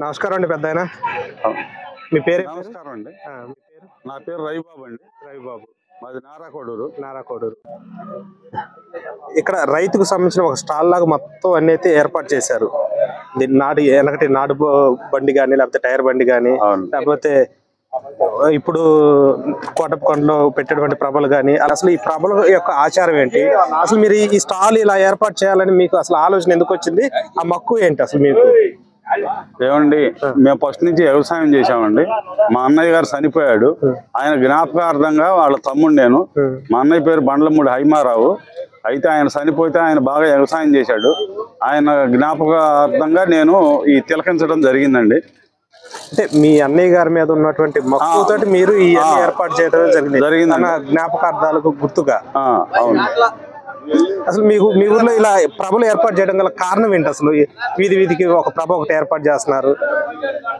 నమస్కారం అండి పెద్దాయన. మీ పేరు? నమస్కారం అండి. నా పేరు రవిబాబు అండి. రవిబాబు. మాది నారాకోడూరు. ఇక్కడ రైతుకు సంబంధించిన ఒక స్టాల్ లాగా మొత్తం అన్ని అయితే ఏర్పాటు చేశారు. వెనకటి నాడు బండి కానీ, లేకపోతే టైర్ బండి కానీ, లేకపోతే ఇప్పుడు కోటప్పకొండలో పెట్టేటువంటి ప్రభలు కానీ, అసలు ఈ ప్రభల యొక్క ఆచారం ఏంటి, అసలు మీరు ఈ స్టాల్ ఇలా ఏర్పాటు చేయాలని మీకు అసలు ఆలోచన ఎందుకు వచ్చింది, ఆ మక్కువ ఏంటి అసలు మీకు? ఏమండి, మేము ఫస్ట్ నుంచి వ్యవసాయం చేసామండి. మా అన్నయ్య గారు చనిపోయాడు. ఆయన జ్ఞాపకార్థంగా వాళ్ళ తమ్ముడు నేను. మా అన్నయ్య పేరు బండ్లమూడి హైమారావు. అయితే ఆయన చనిపోతే ఆయన బాగా వ్యవసాయం చేశాడు. ఆయన జ్ఞాపకార్థంగా నేను ఈ తిలకించడం జరిగిందండి. అంటే మీ అన్నయ్య గారి మీద ఉన్నటువంటి మక్కువతోటి మీరు ఈ ఏర్పాటు చేయడం జరిగింది జ్ఞాపకార్థాలకు గుర్తుగా. అవును. అసలు మీ ఊర్లో ఇలా ప్రభలు ఏర్పాటు చేయడం గల కారణం ఏంటి? అసలు వీధి వీధికి ఒక ప్రభ ఒకటి ఏర్పాటు చేస్తున్నారు.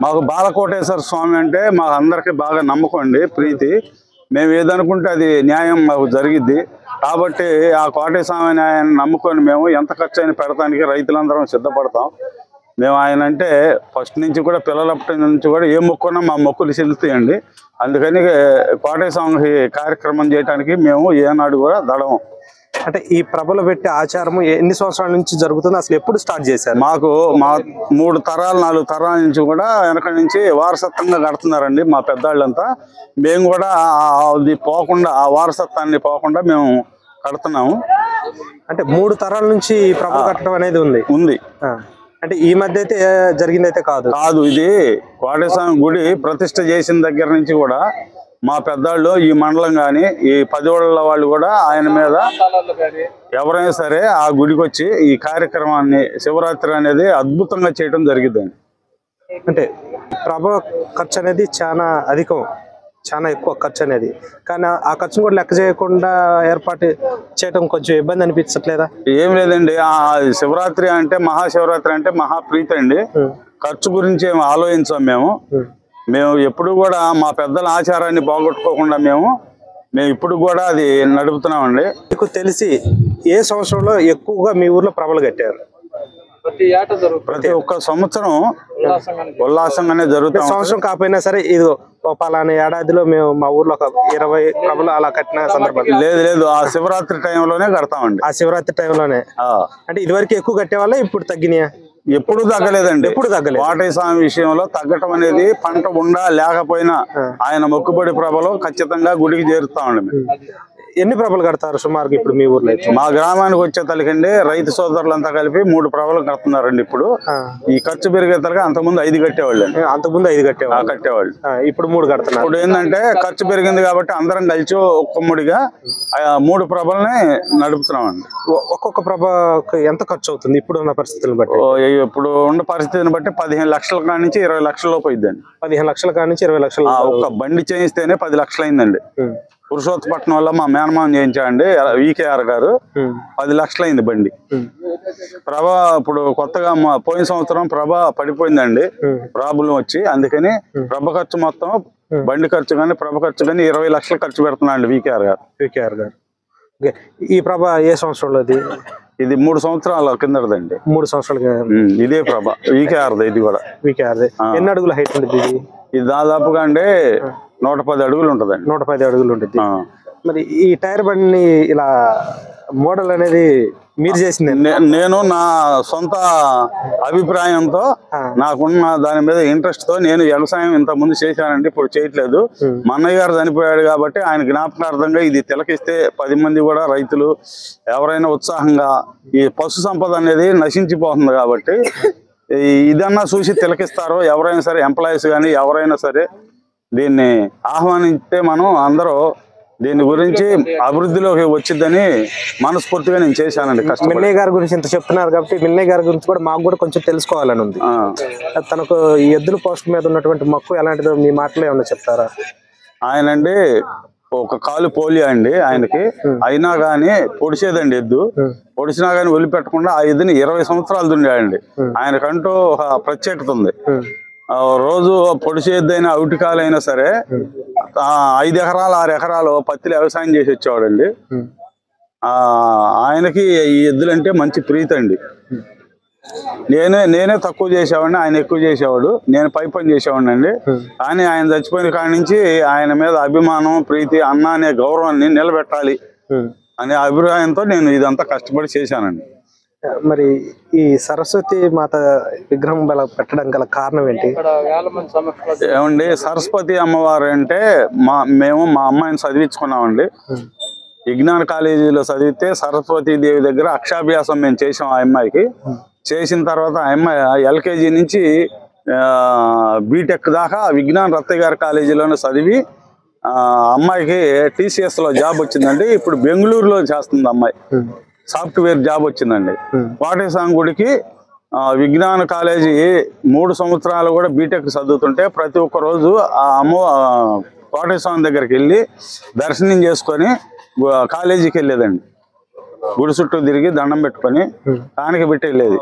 మాకు బాలకోటేశ్వర స్వామి అంటే మాకు అందరికి బాగా నమ్మకం అండి, ప్రీతి. మేము ఏదనుకుంటే అది న్యాయం మాకు జరిగిద్ది. కాబట్టి ఆ కోటేశ్వర ఆయన నమ్ముకొని మేము ఎంత ఖర్చు అయినా పెడతానికి రైతులందరం సిద్ధపడతాం. మేము ఆయన అంటే ఫస్ట్ నుంచి కూడా, పిల్లలప్పటి నుంచి కూడా ఏ మొక్కున్నా మా మొక్కులు చెల్లుతాయండి. అందుకని కోటేశ్వర కార్యక్రమం చేయడానికి మేము ఏనాడు కూడా దడవం. అంటే ఈ ప్రభలు పెట్టే ఆచారం ఎన్ని సంవత్సరాల నుంచి జరుగుతుంది, అసలు ఎప్పుడు స్టార్ట్ చేశారు? మాకు 3 తరాలు 4 తరాల నుంచి కూడా వెనక నుంచి వారసత్వంగా కడుతున్నారండి మా పెద్దవాళ్ళంతా. మేము కూడా అది పోకుండా, ఆ వారసత్వాన్ని పోకుండా మేము కడుతున్నాము. అంటే 3 తరాల నుంచి ప్రభలు కట్టడం అనేది ఉంది. అంటే ఈ మధ్య అయితే జరిగింది అయితే కాదు. ఇది కోటేశ్వర గుడి ప్రతిష్ట చేసిన దగ్గర నుంచి కూడా మా పెద్దవాళ్ళు, ఈ మండలం కానీ, ఈ 10 ఊళ్ళ వాళ్ళు కూడా ఆయన మీద ఎవరైనా సరే ఆ గుడికి వచ్చి ఈ కార్యక్రమాన్ని, శివరాత్రి అనేది అద్భుతంగా చేయడం జరిగిందండి. అంటే ప్రభ ఖర్చు అనేది చాలా ఎక్కువ ఖర్చు అనేది, కానీ ఆ ఖర్చును కూడా లెక్క చేయకుండా ఏర్పాటు చేయడం కొంచెం ఇబ్బంది అనిపించట్లేదా? ఏం లేదండి, ఆ శివరాత్రి అంటే, మహాశివరాత్రి అంటే మహాప్రీతి అండి. ఖర్చు గురించి ఏమి ఆలోచించాం మేము ఎప్పుడు కూడా మా పెద్దల ఆచారాన్ని పోగొట్టుకోకుండా మేము ఇప్పుడు కూడా అది నడుపుతున్నామండి. మీకు తెలిసి ఏ సంవత్సరంలో ఎక్కువగా మీ ఊర్లో ప్రభలు కట్టారు? ప్రతి ఒక్క సంవత్సరం ఉల్లాసంగానే జరుగుతుంది. సంవత్సరం కాకపోయినా సరే ఇది పలానా ఏడాదిలో మేము మా ఊర్లో ఒక 20 ప్రభలు అలా కట్టిన సందర్భం లేదు. ఆ శివరాత్రి టైంలోనే కడతామండి. ఆ శివరాత్రి టైంలోనే. అంటే ఇదివరకు ఎక్కువ కట్టేవాళ్ళ, ఇప్పుడు తగ్గినాయా? ఎప్పుడు తగ్గలేదండి. తగ్గలేదు. కోటేశ్వర విషయంలో తగ్గటం అనేది, పంట ఉండా లేకపోయినా ఆయన మొక్కుబడి ప్రభలు ఖచ్చితంగా గుడికి చేరుతామండి. ఎన్ని ప్రభలు కడతారు సుమారుగా ఇప్పుడు మీ ఊర్లో? మా గ్రామానికి వచ్చే తలకండి రైతు సోదరులంతా కలిపి 3 ప్రభలు కడుతున్నారండి. ఇప్పుడు ఈ ఖర్చు పెరిగే తలగా అంతకుముందు 5 కట్టేవాళ్ళు. అంతకుముందు 5 కట్టేవాళ్ళు. ఇప్పుడు 3 కడుతున్నారు. ఇప్పుడు ఏంటంటే ఖర్చు పెరిగింది కాబట్టి అందరం కలిసి ఒక్కముడిగా 3 ప్రభల్ని నడుపుతున్నామండి. ఒక్కొక్క ప్రభకు ఎంత ఖర్చు అవుతుంది ఇప్పుడు ఉన్న పరిస్థితులను బట్టి? ఇప్పుడు ఉన్న పరిస్థితిని బట్టి 15 లక్షల కాడి నుంచి 20 లక్షల లోపు అయిందండి. 15 లక్షల కాడి నుంచి 20 లక్షలు. ఒక్క బండి చేయిస్తేనే 10 లక్షలు అయిందండి. పురుషోత్తపట్నం వల్ల మా మేనమామ చేయించాండి, వికేఆర్ గారు. 10 లక్షలు అయింది బండి. ప్రభ ఇప్పుడు కొత్తగా పోయిన సంవత్సరం ప్రభ పడిపోయిందండి, ప్రాబ్లం వచ్చి. అందుకని ప్రభ ఖర్చు మొత్తం, బండి ఖర్చు కానీ ప్రభ ఖర్చు కానీ 20 లక్షలు ఖర్చు పెడుతున్నాండి వికేఆర్ గారు. ఈ ప్రభ ఏ సంవత్సరంలో? ఇది 3 సంవత్సరాల కిందదండి. 3 సంవత్సరాలుగా ఇదే ప్రభ వికేఆర్ది. ఇది కూడా వికేఆర్ది. ఎన్ని అడుగుల హైట్ ఉంటుంది ఇది? దాదాపుగా అంటే 110 అడుగులు ఉంటుందండి. 110 అడుగులు ఉంటుంది. మరి ఈ టైర్ బండిని ఇలా మోడల్ అనేది మీరు చేసింది? నేను నా సొంత అభిప్రాయంతో, నాకున్న దాని మీద ఇంట్రెస్ట్ తో నేను వ్యవసాయం ఇంత ముందు చేశానండి, ఇప్పుడు చేయట్లేదు. మా అన్నయ్య గారు చనిపోయాడు కాబట్టి ఆయన జ్ఞాపకార్థంగా ఇది తిలకిస్తే 10 మంది కూడా రైతులు ఎవరైనా ఉత్సాహంగా, ఈ పశు సంపద అనేది నశించిపోతుంది కాబట్టి ఇదన్నా చూసి తిలకిస్తారు. ఎవరైనా సరే, ఎంప్లాయీస్ కానీ ఎవరైనా సరే దీన్ని ఆహ్వానిస్తే మనం అందరూ దీని గురించి అభివృద్ధిలోకి వచ్చిందని మనస్ఫూర్తిగా నేను చేశానండి. మిన్నయ్య గారి గురించి ఇంత చెప్తున్నారు కాబట్టి మిన్నయ్య గారి గురించి కూడా మాకు కూడా కొంచెం తెలుసుకోవాలని ఉంది. తనకు ఈ ఎద్దుల పోస్ట్ మీద ఉన్నటువంటి మక్కువ ఎలాంటిదో మీ మాటలో ఏమన్నా చెప్తారా? ఆయనండి ఒక కాలు పోలియో అండి ఆయనకి, అయినా కానీ పొడిచేదండి ఎద్దు. పొడిచినా కానీ వదిలిపెట్టకుండా ఆ ఎద్దుని 20 సంవత్సరాలు దుండాడండి. ఆయనకంటూ ఒక ప్రత్యేకత ఉంది. రోజు పొడిచే ఎద్దైనా, అవుటికాలైనా సరే 5 ఎకరాలు 6 ఎకరాలు పత్తిలో వ్యవసాయం చేసి వచ్చేవాడండి. ఆయనకి ఈ ఎద్దులంటే మంచి ప్రీతి అండి. నేనే తక్కువ చేసేవాడిని, ఆయన ఎక్కువ చేసేవాడు. నేను పై పని చేసేవాడిని అండి. కానీ ఆయన చచ్చిపోయిన కాడి నుంచి ఆయన మీద అభిమానం, ప్రీతి, అన్న అనే గౌరవాన్ని నిలబెట్టాలి అనే అభిప్రాయంతో నేను ఇదంతా కష్టపడి చేశానండి. మరి ఈ సరస్వతి మాత విగ్రహం పెట్టడం గల కారణం ఏంటి? ఏమండి, సరస్వతి అమ్మవారు అంటే మేము మా అమ్మాయిని చదివించుకున్నామండి. విజ్ఞాన కాలేజీలో చదివితే సరస్వతి దేవి దగ్గర అక్షాభ్యాసం మేము చేసాం. ఆ అమ్మాయికి చేసిన తర్వాత ఆ అమ్మాయి ఎల్కేజీ నుంచి బీటెక్ దాకా విజ్ఞాన రత్తయ్య గారి కాలేజీలోనే చదివి అమ్మాయికి TCS లో జాబ్ వచ్చిందండి. ఇప్పుడు బెంగళూరులో చేస్తుంది అమ్మాయి, సాఫ్ట్వేర్ జాబ్ వచ్చిందండి. కోటేశ్వరం గుడికి విజ్ఞాన కాలేజీ 3 సంవత్సరాలు కూడా బీటెక్ చదువుతుంటే ప్రతి ఒక్క రోజు ఆ కోటేశ్వరం దగ్గరికి వెళ్ళి దర్శనం చేసుకొని కాలేజీకి వెళ్ళేదండి. గుడి చుట్టూ తిరిగి దండం పెట్టుకొని కానికి పెట్టి వెళ్ళేది.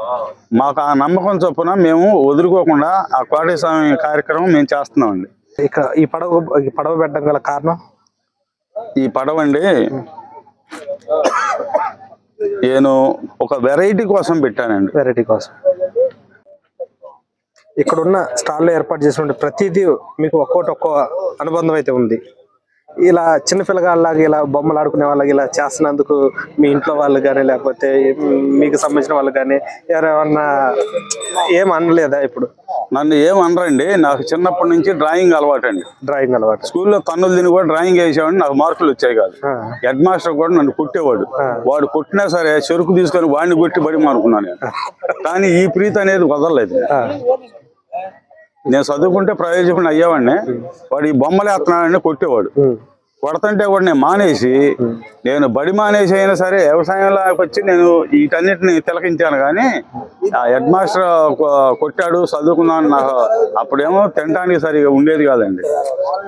మాకు ఆ నమ్మకం చొప్పున మేము వదులుకోకుండా ఆ కోటేశ్వరం కార్యక్రమం మేము చేస్తున్నామండి. ఇక్కడ ఈ పడవ పెట్టడం గల కారణం? ఈ పడవ అండి, నేను ఒక వెరైటీ కోసం పెట్టానండి. వెరైటీ కోసం ఇక్కడున్న స్టాల్లో ఏర్పాటు చేసిన ప్రతిదీ మీకు ఒక్కో అనుబంధం అయితే ఉంది. ఇలా చిన్నపిల్లగాళ్ళలాగా ఇలా బొమ్మలు ఆడుకునే వాళ్ళకి ఇలా చేస్తున్నందుకు మీ ఇంట్లో వాళ్ళు కానీ లేకపోతే మీకు సంబంధించిన వాళ్ళు కానీ ఎవరేమన్నా ఏం అనలేదా? ఇప్పుడు నన్ను ఏమనరండి. నాకు చిన్నప్పటి నుంచి డ్రాయింగ్ అలవాటు అండి. డ్రాయింగ్ అలవాటు. స్కూల్లో తన్నులు తిని కూడా డ్రాయింగ్ వేసేవాడిని. నాకు మార్కులు వచ్చాయి కాదు. హెడ్ మాస్టర్ కూడా నన్ను కొట్టేవాడు. వాడు కొట్టినా సరే చెరుకు తీసుకొని వాడిని కొట్టి బడి మానుకున్నాను నేను. కానీ ఈ ప్రీతి అనేది వదలలేదు. నేను చదువుకుంటే ప్రయోజకుని అయ్యేవాడిని. వాడు ఈ బొమ్మలు వేస్తున్నాడని కొట్టేవాడు. కొడతంటే కూడా నేను మానేసి, నేను బడి మానేసి అయినా సరే వ్యవసాయంలోకి వచ్చి నేను వీటన్నిటిని తిలకించాను. కానీ ఆ హెడ్ మాస్టర్ కొట్టాడు చదువుకున్నాను. నాకు అప్పుడేమో తినడానికి సరిగా ఉండేది కాదండి.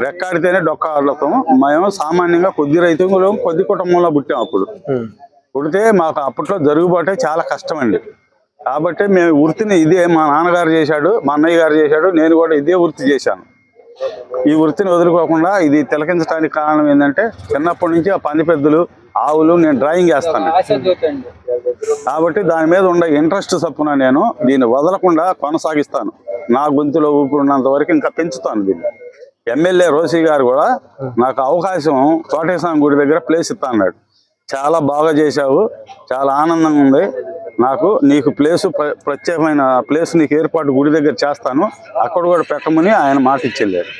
రెక్కాడితేనే డొక్క ఆడతాం. మేము సామాన్యంగా కొద్ది రైతులు కొద్ది కుటుంబంలో పుట్టాం. అప్పుడు పుడితే మాకు అప్పట్లో జరుగుబాటే చాలా కష్టం అండి. కాబట్టి మేము వృత్తిని ఇదే మా నాన్నగారు చేశాడు, మా అన్నయ్య గారు చేశాడు, నేను కూడా ఇదే వృత్తి చేశాను. ఈ వృత్తిని వదులుకోకుండా ఇది తిలకించడానికి కారణం ఏంటంటే చిన్నప్పటి నుంచి ఆ పంది పెద్దలు, ఆవులు నేను డ్రాయింగ్ వేస్తాను. కాబట్టి దాని మీద ఉండే ఇంట్రెస్ట్ చొప్పున నేను దీన్ని వదలకుండా కొనసాగిస్తాను. నా గొంతులో ఊపిరినంత వరకు ఇంకా పెంచుతాను దీన్ని. ఎమ్మెల్యే రోసి గారు కూడా నాకు అవకాశం కోటేశ్వరం గుడి దగ్గర ప్లేస్ ఇస్తా అన్నాడు. చాలా బాగా చేశావు, చాలా ఆనందంగా ఉంది నాకు. నీకు ప్లేసు ప్రత్యేకమైన ప్లేస్ నీకు ఏర్పాటు గుడి దగ్గర చేస్తాను, అక్కడ కూడా పెట్టమని ఆయన మాట ఇచ్చెళ్ళారు.